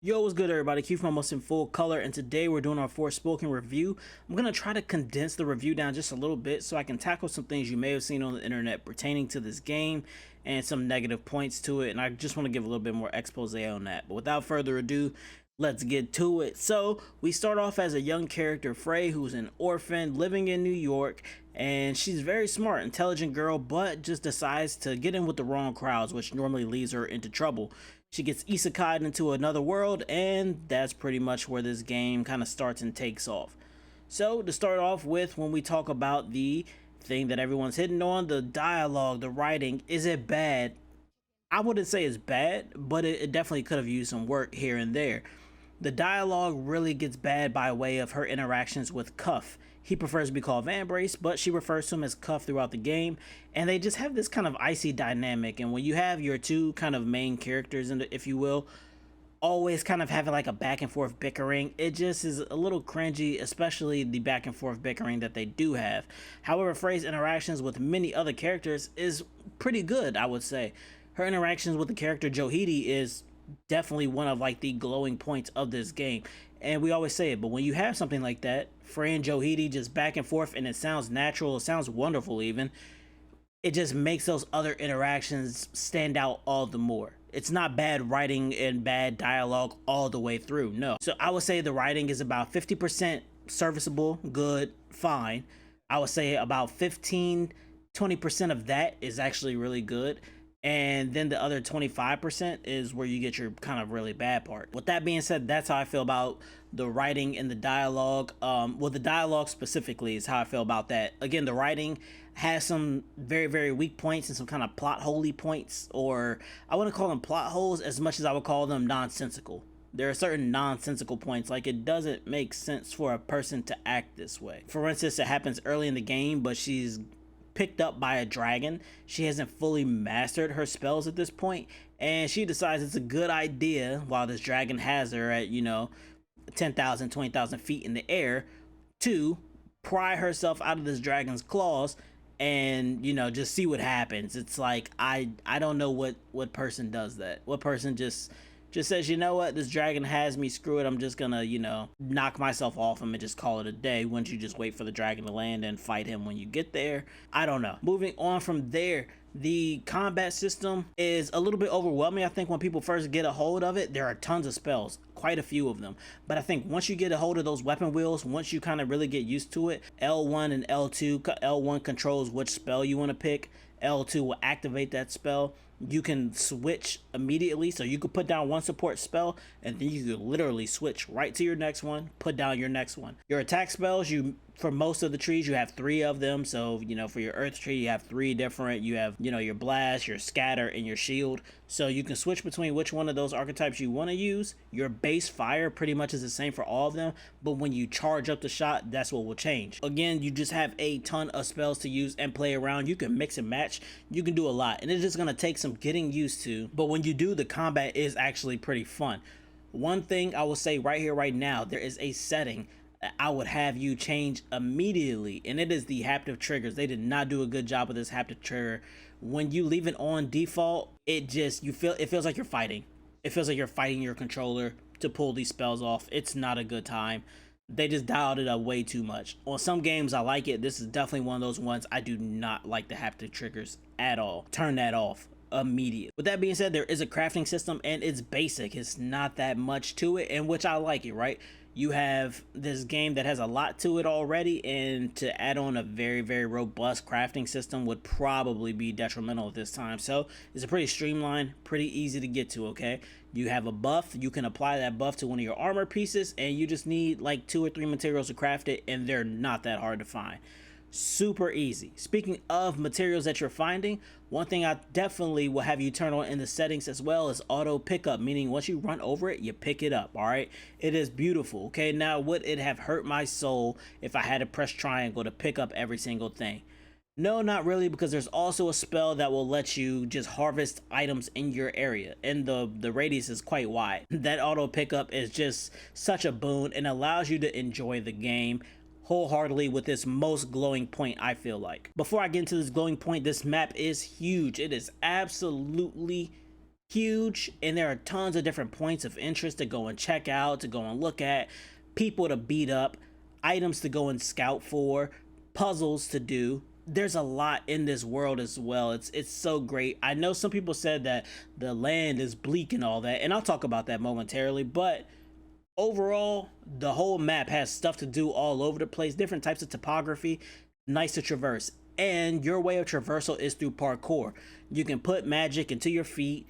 Yo, what's good everybody? Q from Almost in Full Color, and today we're doing our Forspoken review. I'm going to try to condense the review down just a little bit so I can tackle some things you may have seen on the internet pertaining to this game and some negative points to it, and I just want to give a little bit more expose on that. But without further ado, let's get to it. So, we start off as a young character, Frey, who's an orphan living in New York, and she's very smart, intelligent girl, but just decides to get in with the wrong crowds, which normally leads her into trouble. She gets isekai'd into another world, and that's pretty much where this game kind of starts and takes off. So, to start off with, when we talk about the thing that everyone's hitting on, the dialogue, the writing, is it bad? I wouldn't say it's bad, but it definitely could have used some work here and there. The dialogue really gets bad by way of her interactions with Cuff. He prefers to be called Van Brace, but she refers to him as Cuff throughout the game, and they just have this kind of icy dynamic. And when you have your two kind of main characters, if you will, always kind of having like a back and forth bickering, it just is a little cringy, especially the back and forth bickering that they do have. However, Frey's interactions with many other characters is pretty good, I would say. Her interactions with the character Johidi is definitely one of like the glowing points of this game. And we always say it, but when you have something like that, Frey and Johidi just back and forth, and it sounds natural, it sounds wonderful even, it just makes those other interactions stand out all the more. It's not bad writing and bad dialogue all the way through, no. So I would say the writing is about 50% serviceable, good, fine. I would say about 15-20% of that is actually really good, and then the other 25% is where you get your kind of really bad part. With that being said, that's how I feel about the writing and the dialogue. Well, the dialogue specifically is how I feel about that. Again, the writing has some very, very weak points and some kind of plot holy points, or I wouldn't call them plot holes as much as I would call them nonsensical. There are certain nonsensical points, like it doesn't make sense for a person to act this way. For instance, it happens early in the game, but she's picked up by a dragon. She hasn't fully mastered her spells at this point, and she decides it's a good idea, while this dragon has her at, 10,000, 20,000 feet in the air, to pry herself out of this dragon's claws and, just see what happens. It's like, I don't know what person does that. What person just says, you know what, this dragon has me, screw it, I'm just gonna, knock myself off him and just call it a day. Wouldn't you just wait for the dragon to land and fight him when you get there? I don't know. Moving on from there, the combat system is a little bit overwhelming. I think when people first get a hold of it, there are tons of spells, quite a few of them. But I think once you get a hold of those weapon wheels, once you kind of really get used to it, L1 and L2, L1 controls which spell you want to pick, L2 will activate that spell. You can switch immediately, so you could put down one support spell and then you could literally switch right to your next one, put down your next one. Your attack spells, for most of the trees you have 3 of them. So for your earth tree you have 3 different. You have your blast, your scatter, and your shield, so you can switch between which one of those archetypes you want to use. Your base fire pretty much is the same for all of them, but when you charge up the shot, that's what will change. Again, you just have a ton of spells to use and play around. You can mix and match, you can do a lot, and it's just going to take some getting used to, but when you do, the combat is actually pretty fun. One thing I will say right here right now, there is a setting I would have you change immediately, and it is the haptic triggers. They did not do a good job with this haptic trigger. When you leave it on default, it feels like you're fighting. It feels like you're fighting your controller to pull these spells off. It's not a good time. They just dialed it up way too much. On some games I like it. This is definitely one of those ones I do not like the haptic triggers at all. Turn that off immediate. With that being said, there is a crafting system, and it's basic. It's not that much to it, and which I like it, right? You have this game that has a lot to it already, and to add on a very, very robust crafting system would probably be detrimental at this time. So it's a pretty streamlined, pretty easy to get to, okay? You have a buff, you can apply that buff to one of your armor pieces, and you just need like 2 or 3 materials to craft it, and they're not that hard to find. Super easy. Speaking of materials that you're finding, one thing I definitely will have you turn on in the settings as well is auto pickup, meaning once you run over it, you pick it up. All right, it is beautiful. Okay, now would it have hurt my soul if I had to press triangle to pick up every single thing? No, not really, because there's also a spell that will let you just harvest items in your area, and the radius is quite wide. That auto pickup is just such a boon and allows you to enjoy the game wholeheartedly with this most glowing point, I feel like. Before I get into this glowing point, this map is huge. It is absolutely huge, and there are tons of different points of interest to go and check out, to go and look at, people to beat up, items to go and scout for, puzzles to do. There's a lot in this world as well. It's so great. I know some people said that the land is bleak and all that, and I'll talk about that momentarily, but overall, the whole map has stuff to do all over the place, different types of topography, nice to traverse. And your way of traversal is through parkour. You can put magic into your feet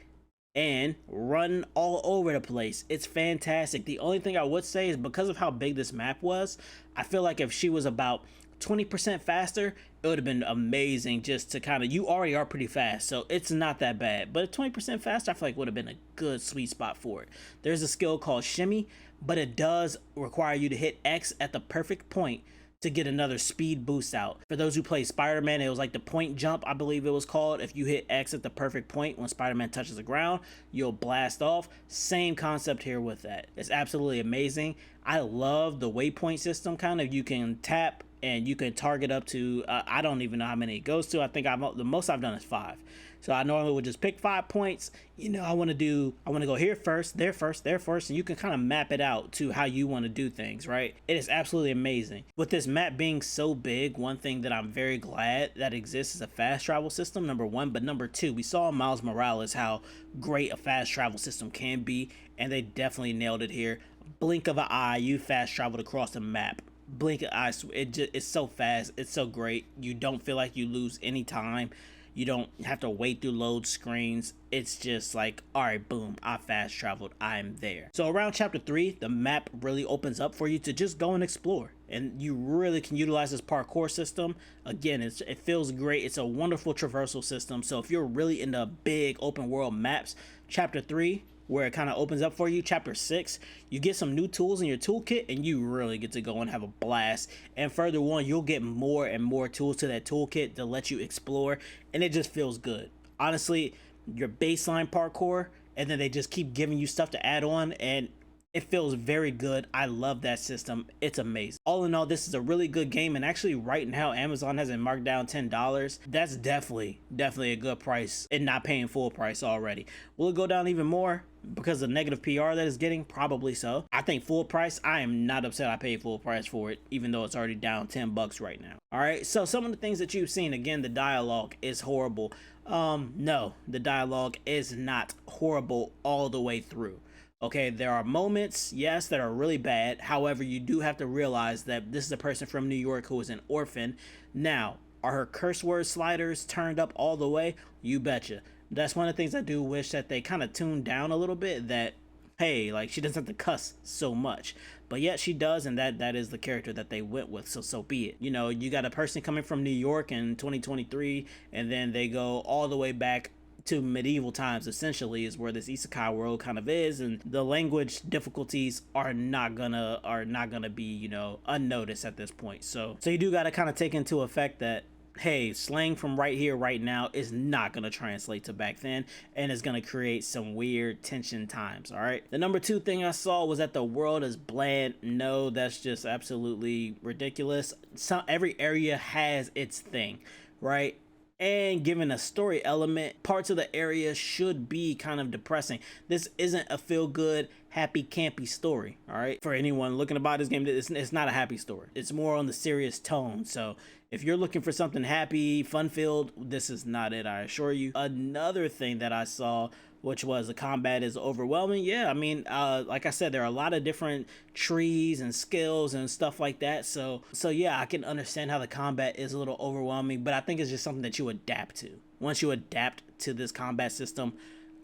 and run all over the place. It's fantastic. The only thing I would say is because of how big this map was, I feel like if she was about 20% faster, it would have been amazing just to kind of, you already are pretty fast, so it's not that bad. But 20% faster, I feel like would have been a good sweet spot for it. There's a skill called Shimmy, but it does require you to hit X at the perfect point to get another speed boost out. For those who play Spider-Man, it was like the point jump, I believe it was called. If you hit X at the perfect point when Spider-Man touches the ground, you'll blast off. Same concept here with that. It's absolutely amazing. I love the waypoint system, kind of. You can tap and you can target up to, I don't even know how many it goes to. I think the most I've done is 5. So I normally would just pick 5 points. You know, I want to go here first, there first, there first, and you can kind of map it out to how you want to do things, right? It is absolutely amazing. With this map being so big, one thing that I'm very glad that exists is a fast travel system, number 1. But number 2, we saw in Miles Morales how great a fast travel system can be, and they definitely nailed it here. Blink of an eye, you fast traveled across the map. Blink of an eye, it's so fast, it's so great. You don't feel like you lose any time. You don't have to wait through load screens. It's just like, all right, boom, I fast traveled, I'm there. So around chapter 3, the map really opens up for you to just go and explore. And you really can utilize this parkour system. Again, it feels great. It's a wonderful traversal system. So if you're really into big open world maps, chapter 3, where it kind of opens up for you, chapter 6, you get some new tools in your toolkit and you really get to go and have a blast. And further on, you'll get more and more tools to that toolkit to let you explore, and it just feels good. Honestly, your baseline parkour, and then they just keep giving you stuff to add on, and it feels very good. I love that system. It's amazing. All in all, this is a really good game, and actually right now Amazon has it marked down $10. That's definitely a good price and not paying full price already. Will it go down even more because of the negative PR that it's getting? Probably so. I think full price, I am not upset I paid full price for it, even though it's already down $10 right now. All right, so some of the things that you've seen, again, the dialogue is horrible. No, the dialogue is not horrible all the way through. Okay, there are moments, yes, that are really bad. However, you do have to realize that this is a person from New York who is an orphan. Now, are her curse word sliders turned up all the way? You betcha. That's one of the things I do wish that they kind of tuned down a little bit, that, hey, like, she doesn't have to cuss so much. But yet she does, and that is the character that they went with, so be it. You know, you got a person coming from New York in 2023, and then they go all the way back to medieval times, essentially, is where this isekai world kind of is, and the language difficulties are not gonna be, you know, unnoticed at this point. So you do got to kind of take into effect that, hey, slang from right here right now is not going to translate to back then, and it's going to create some weird tension times. All right, the number 2 thing I saw was that the world is bland. No, that's just absolutely ridiculous. Every area has its thing, right? And given a story element, parts of the area should be kind of depressing. This isn't a feel-good, happy, campy story, all right? For anyone looking to buy this game, it's not a happy story. It's more on the serious tone. So if you're looking for something happy, fun-filled, this is not it, I assure you. Another thing that I saw, which was the combat is overwhelming. Yeah, I mean, like I said, there are a lot of different trees and skills and stuff like that. So yeah, I can understand how the combat is a little overwhelming, but I think it's just something that you adapt to. Once you adapt to this combat system,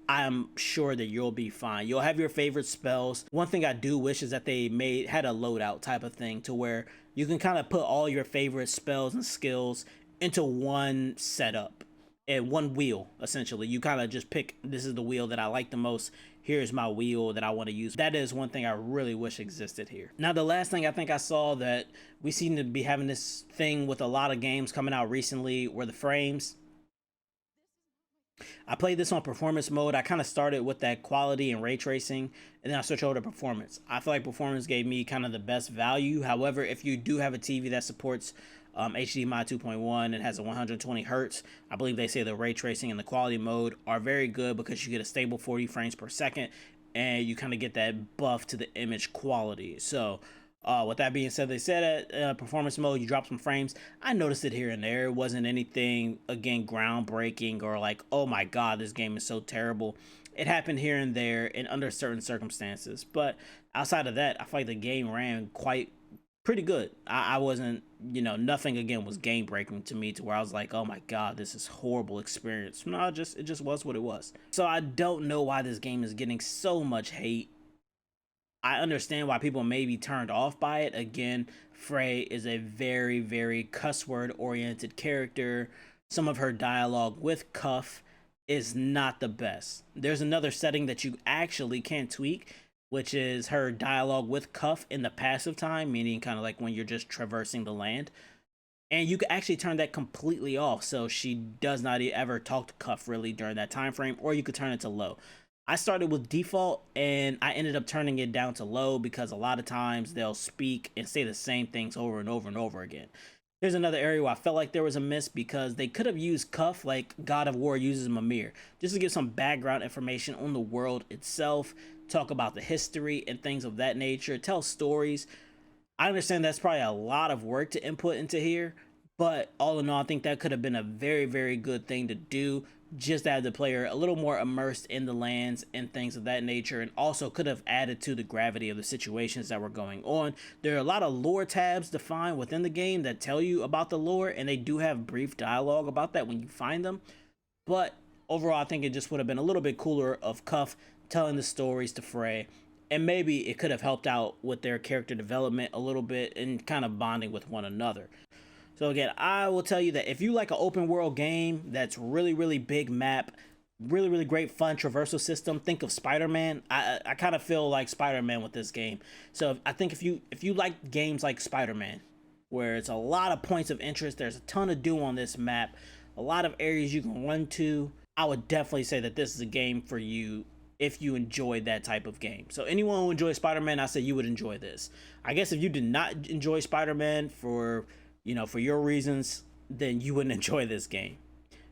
I'm sure that you'll be fine. You'll have your favorite spells. One thing I do wish is that they had a loadout type of thing to where you can kind of put all your favorite spells and skills into one setup. And one wheel, essentially. You kind of just pick, this is the wheel that I like the most, here's my wheel that I want to use. That is one thing I really wish existed here. Now, the last thing I think I saw that we seem to be having this thing with a lot of games coming out recently were the frames. I played this on performance mode. I kind of started with that quality and ray tracing, and then I switched over to performance. I feel like performance gave me kind of the best value. However, if you do have a TV that supports HDMI 2.1. It has a 120 hertz. I believe they say the ray tracing and the quality mode are very good because you get a stable 40 frames per second, and you kind of get that buff to the image quality. So with that being said, they said at performance mode you drop some frames. I noticed it here and there. It wasn't anything, again, groundbreaking or like, oh my god, this game is so terrible. It happened here and there and under certain circumstances, but outside of that, I feel like the game ran pretty good. I wasn't, nothing again was game breaking to me to where I was like, oh my god, this is horrible experience. No, it just was what it was. So I don't know why this game is getting so much hate. I understand why people may be turned off by it. Again, Frey is a very, very cuss word oriented character. Some of her dialogue with Cuff is not the best. There's another setting that you actually can tweak, which is her dialogue with Cuff in the passive time, meaning kind of like when you're just traversing the land. And you can actually turn that completely off, so she does not ever talk to Cuff really during that time frame, or you could turn it to low. I started with default and I ended up turning it down to low because a lot of times they'll speak and say the same things over and over and over again. Here's another area where I felt like there was a miss because they could have used Cuff like God of War uses Mimir, just to give some background information on the world itself, talk about the history and things of that nature, tell stories. I understand that's probably a lot of work to input into here, but all in all, I think that could have been a very, very good thing to do, just to have the player a little more immersed in the lands and things of that nature, and also could have added to the gravity of the situations that were going on. There are a lot of lore tabs defined within the game that tell you about the lore, and they do have brief dialogue about that when you find them. But overall, I think it just would have been a little bit cooler of Cuff telling the stories to Frey, and maybe it could have helped out with their character development a little bit and kind of bonding with one another. So again, I will tell you that if you like an open world game that's really, really big map, really, really great fun traversal system, think of Spider-Man. I kind of feel like Spider-Man with this game. So I think if you like games like Spider-Man, where it's a lot of points of interest, there's a ton to do on this map, a lot of areas you can run to, I would definitely say that this is a game for you if you enjoy that type of game. So anyone who enjoys Spider-Man, I say you would enjoy this. I guess if you did not enjoy Spider-Man for your reasons, then you wouldn't enjoy this game.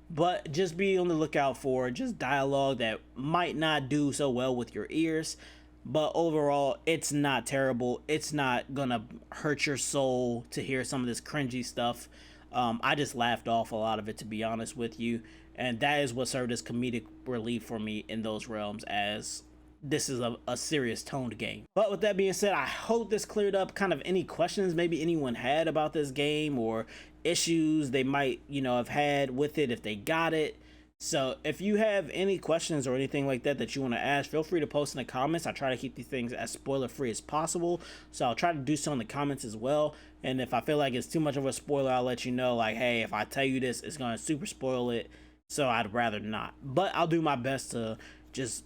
But just be on the lookout for just dialogue that might not do so well with your ears, but overall, it's not terrible. It's not gonna hurt your soul to hear some of this cringy stuff. I just laughed off a lot of it, to be honest with you, and that is what served as comedic relief for me in those realms, as this is a serious toned game. But with that being said, I hope this cleared up kind of any questions maybe anyone had about this game, or issues they might have had with it if they got it. So if you have any questions or anything like that you want to ask, feel free to post in the comments. I try to keep these things as spoiler free as possible, so I'll try to do so in the comments as well. And if I feel like it's too much of a spoiler, I'll let you know, like, hey, if I tell you this, it's going to super spoil it, so I'd rather not. But I'll do my best to just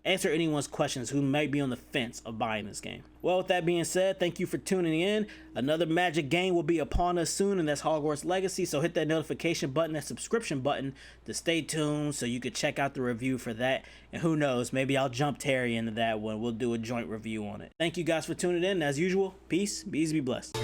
answer anyone's questions who might be on the fence of buying this game. Well, with that being said, thank you for tuning in. Another Magic game will be upon us soon, and that's Hogwarts Legacy, so hit that notification button, that subscription button, to stay tuned so you can check out the review for that. And who knows, maybe I'll jump Terry into that one. We'll do a joint review on it. Thank you guys for tuning in. As usual, peace, be easy, be blessed.